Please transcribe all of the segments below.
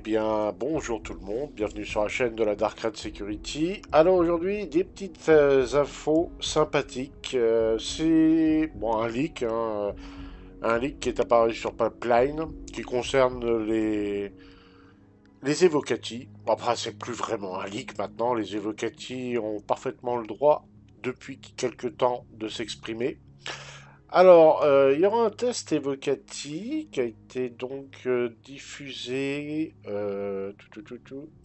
bien, bonjour tout le monde, bienvenue sur la chaîne de la Dark Red Security. Alors aujourd'hui, des petites infos sympathiques. C'est bon, un leak qui est apparu sur Pipeline, qui concerne les Evocati. Bon, après, c'est plus vraiment un leak maintenant, les Evocati ont parfaitement le droit, depuis quelques temps, de s'exprimer. Alors, il y aura un test Evocati qui a été donc diffusé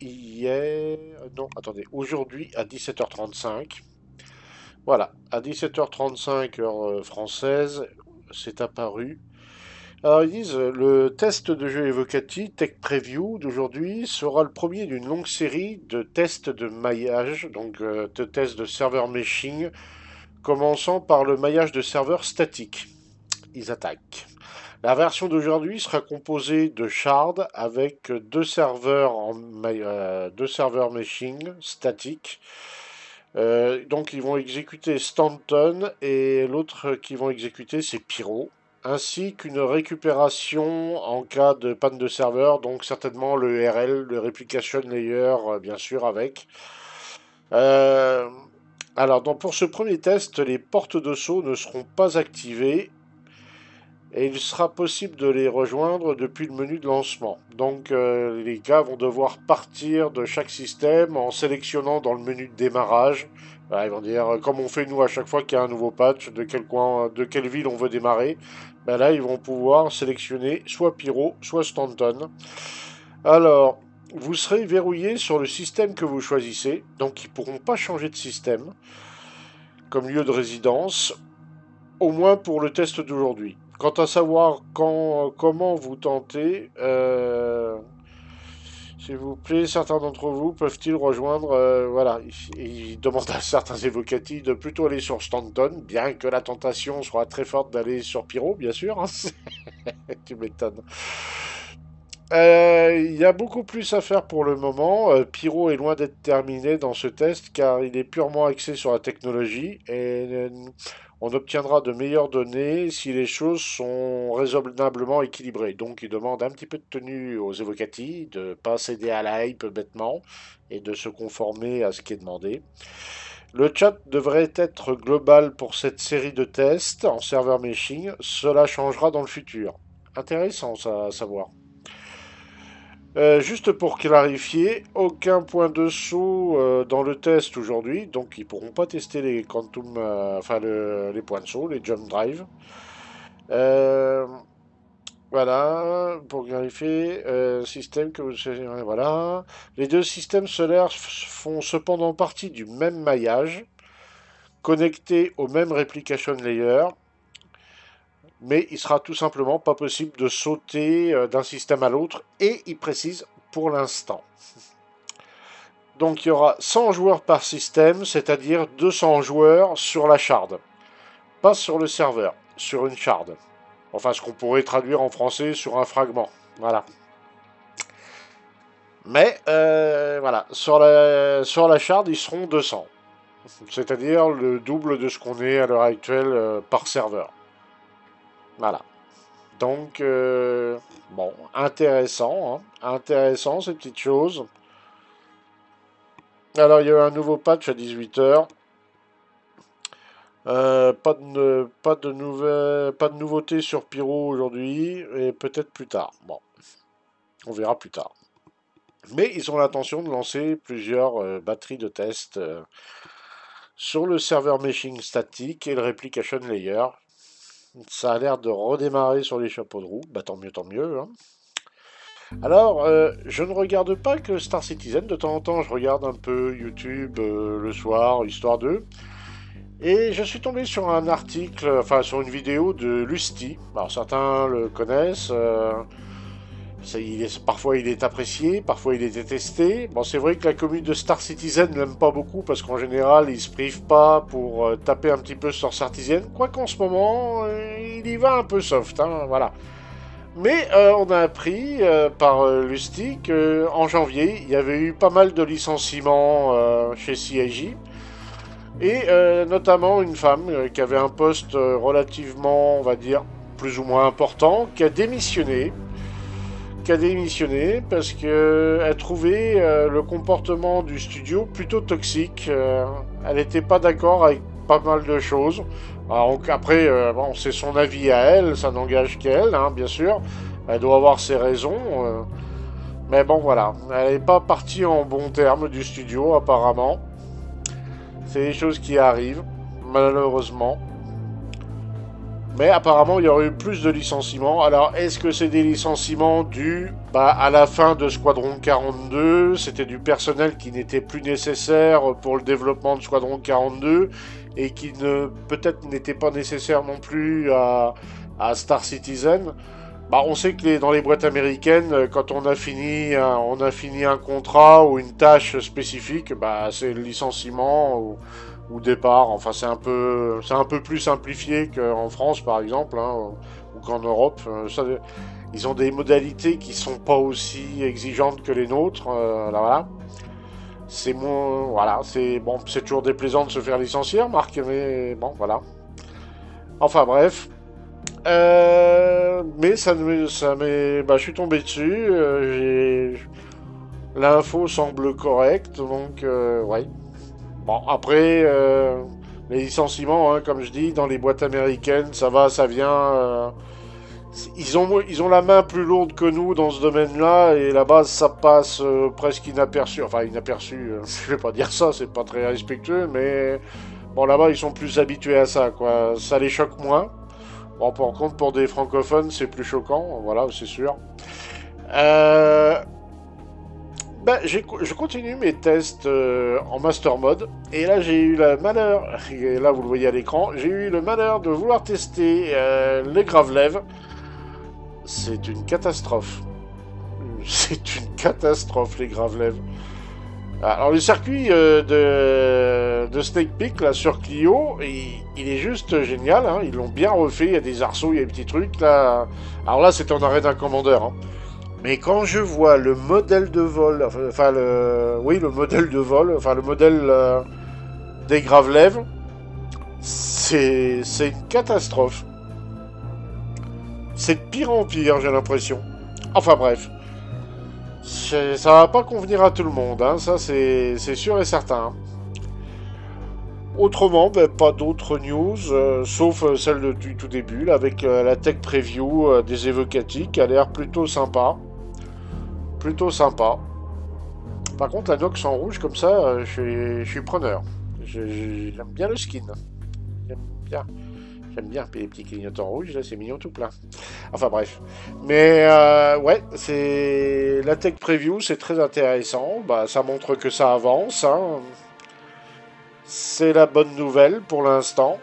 hier. Non, attendez, aujourd'hui à 17h35. Voilà, à 17h35 heure française, c'est apparu. Alors, ils disent le test de jeu Evocati Tech Preview d'aujourd'hui sera le premier d'une longue série de tests de maillage, donc de tests de server meshing commençant par le maillage de serveurs statiques. Ils attaquent. La version d'aujourd'hui sera composée de shards avec deux serveurs meshing statiques. Donc ils vont exécuter Stanton et l'autre qu'ils vont exécuter c'est Pyro, ainsi qu'une récupération en cas de panne de serveur, donc certainement le RL, le Replication Layer, bien sûr avec. Euh, alors, donc pour ce premier test, les portes de saut ne seront pas activées et il sera possible de les rejoindre depuis le menu de lancement. Donc, les gars vont devoir partir de chaque système en sélectionnant dans le menu de démarrage. Voilà, ils vont dire, comme on fait nous à chaque fois qu'il y a un nouveau patch, de quel coin, de quelle ville on veut démarrer. Ben là, ils vont pouvoir sélectionner soit Pyro, soit Stanton. Alors, vous serez verrouillé sur le système que vous choisissez, donc ils ne pourront pas changer de système comme lieu de résidence, au moins pour le test d'aujourd'hui. Quant à savoir comment vous tentez, s'il vous plaît, certains d'entre vous peuvent-ils rejoindre, voilà, il demande à certains évocati de plutôt aller sur Stanton, bien que la tentation soit très forte d'aller sur Pyro, bien sûr, hein, tu m'étonnes. Il y a beaucoup plus à faire pour le moment. Pyro est loin d'être terminé dans ce test car il est purement axé sur la technologie et on obtiendra de meilleures données si les choses sont raisonnablement équilibrées. Donc il demande un petit peu de tenue aux évocati, de ne pas céder à la hype bêtement et de se conformer à ce qui est demandé. Le chat devrait être global pour cette série de tests en server meshing. Cela changera dans le futur. Intéressant ça à savoir. Juste pour clarifier, aucun point de saut dans le test aujourd'hui, donc ils pourront pas tester les quantum, les points de saut, les jump drive. Euh, voilà, pour clarifier, système que vous, voilà. Les deux systèmes solaires font cependant partie du même maillage, connectés au même replication layer, mais il sera tout simplement pas possible de sauter d'un système à l'autre, et il précise pour l'instant. Donc il y aura 100 joueurs par système, c'est-à-dire 200 joueurs sur la shard. Pas sur le serveur, sur une shard. Enfin, ce qu'on pourrait traduire en français sur un fragment. Voilà. Mais, voilà, sur la shard, ils seront 200. C'est-à-dire le double de ce qu'on est à l'heure actuelle par serveur. Voilà. Donc, bon, intéressant, hein. Intéressant ces petites choses. Alors, il y a eu un nouveau patch à 18h. Pas de nouveauté sur Pyro aujourd'hui, et peut-être plus tard. Bon, on verra plus tard. Mais ils ont l'intention de lancer plusieurs batteries de tests sur le serveur meshing statique et le replication layer. Ça a l'air de redémarrer sur les chapeaux de roue. Bah tant mieux, hein. Alors, je ne regarde pas que Star Citizen. De temps en temps, je regarde un peu YouTube le soir, histoire d'eux. Et je suis tombé sur un article, enfin sur une vidéo de Lusty. Alors certains le connaissent. Parfois il est apprécié, parfois il est détesté. Bon, c'est vrai que la commune de Star Citizen ne l'aime pas beaucoup parce qu'en général il se prive pas pour taper un petit peu sur Star Citizen. Quoique en ce moment, il y va un peu soft, hein, voilà. Mais on a appris par Lusty qu'en janvier, il y avait eu pas mal de licenciements chez CIJ. Et notamment une femme qui avait un poste relativement, on va dire, plus ou moins important, qui a démissionné qui a démissionné parce qu'elle trouvait le comportement du studio plutôt toxique. Elle n'était pas d'accord avec pas mal de choses. Alors, après, bon, c'est son avis à elle, ça n'engage qu'elle, hein, bien sûr. Elle doit avoir ses raisons. Mais bon, voilà. Elle n'est pas partie en bons termes du studio, apparemment. C'est des choses qui arrivent, malheureusement. Mais apparemment, il y aurait eu plus de licenciements. Alors, est-ce que c'est des licenciements dus à la fin de Squadron 42? C'était du personnel qui n'était plus nécessaire pour le développement de Squadron 42 et qui ne peut-être n'était pas nécessaire non plus à Star Citizen. On sait que dans les boîtes américaines, quand on a fini un contrat ou une tâche spécifique, c'est le licenciement ou départ. Enfin, c'est un peu plus simplifié qu'en France, par exemple, hein, ou qu'en Europe. Ils ont des modalités qui sont pas aussi exigeantes que les nôtres. Là, voilà. C'est moins, voilà, c'est bon, c'est toujours déplaisant de se faire licencier, Marc, mais bon, voilà. Enfin, bref. Mais je suis tombé dessus. L'info semble correcte, donc ouais. Bon, après, les licenciements, hein, comme je dis, dans les boîtes américaines, ça va, ça vient. Ils ont la main plus lourde que nous dans ce domaine-là, et là-bas, ça passe presque inaperçu. Enfin, inaperçu, je vais pas dire ça, c'est pas très respectueux, mais bon, là-bas, ils sont plus habitués à ça, quoi. Ça les choque moins. Bon, par contre, pour des francophones, c'est plus choquant, voilà, c'est sûr. Euh, je continue mes tests en master mode, et là j'ai eu le malheur, et là vous le voyez à l'écran, j'ai eu le malheur de vouloir tester les Gravelev. C'est une catastrophe. C'est une catastrophe, les Gravelev. Alors le circuit de Snake Peak là sur Clio, il est juste génial, hein. Ils l'ont bien refait, il y a des arceaux, il y a des petits trucs là. Alors là c'était en arrêt d'un commandeur, hein. Mais quand je vois le modèle de vol, le modèle de vol, enfin le modèle des Gravelev, c'est une catastrophe. C'est de pire en pire, j'ai l'impression. Enfin bref. Ça va pas convenir à tout le monde, hein, ça c'est sûr et certain. Autrement, pas d'autres news, sauf celle du tout début, là, avec la tech preview des Evocati, qui a l'air plutôt sympa. Plutôt sympa. Par contre, la Nox en rouge, comme ça, je suis preneur. J'aime bien le skin. J'aime bien. J'aime bien les petits clignotants rouges, là, c'est mignon tout plein. Enfin bref. Mais ouais, c'est la tech preview, c'est très intéressant. Ça montre que ça avance, hein. C'est la bonne nouvelle pour l'instant.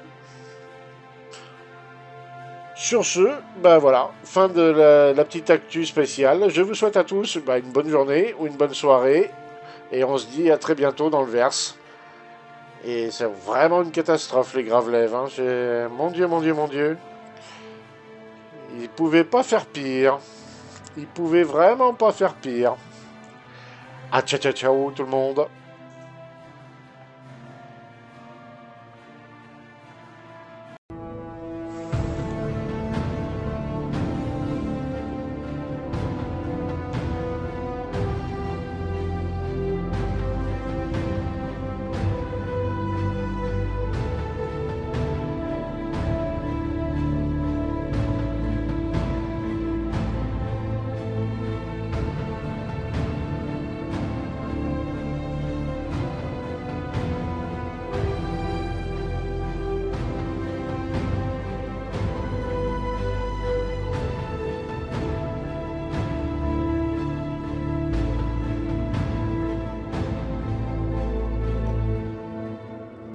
Sur ce, voilà, fin de la petite actu spéciale. Je vous souhaite à tous une bonne journée ou une bonne soirée. Et on se dit à très bientôt dans le verse. Et c'est vraiment une catastrophe, les Gravelev, hein. Mon Dieu, mon Dieu, mon Dieu. Ils pouvaient pas faire pire. Ils pouvaient vraiment pas faire pire. Ah, ciao, ciao, ciao, tout le monde.